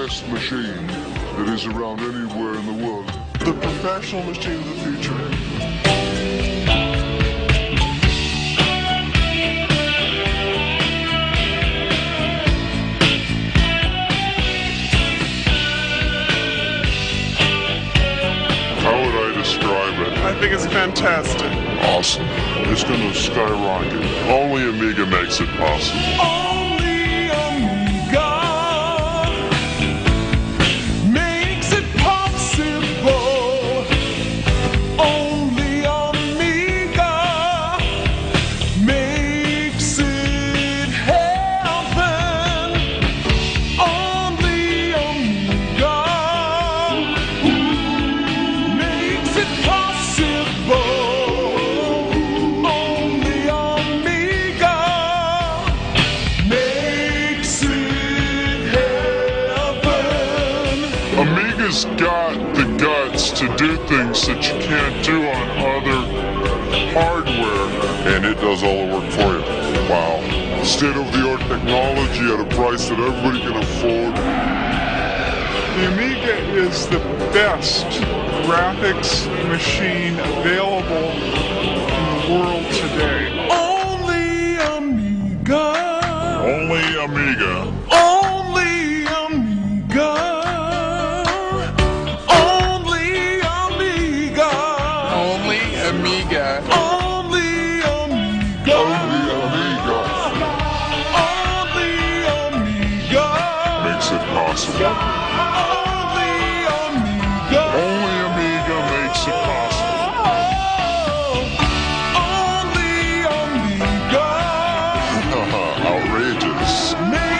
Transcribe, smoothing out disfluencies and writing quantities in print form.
best machine that is around anywhere in the world. The professional machine of the future. How would I describe it? I think it's fantastic. Awesome. It's going to skyrocket. Only Amiga makes it possible. Only Amiga makes it possible. Only Amiga makes it happen. Only Amiga makes it possible. Only Amiga makes it happen. Amiga's got the guts to do things that you can't do on other hardware, and it does all the work for you. Wow. State-of-the-art technology at a price that everybody can afford. The Amiga is the best graphics machine available in the world today. Only Amiga. Only Amiga. Only Amiga. Only Amiga. Only Amiga. Only Amiga. Only Amiga Only Amiga. makes it possible. Only Amiga. Only Amiga makes it possible. Only Amiga Outrageous. makes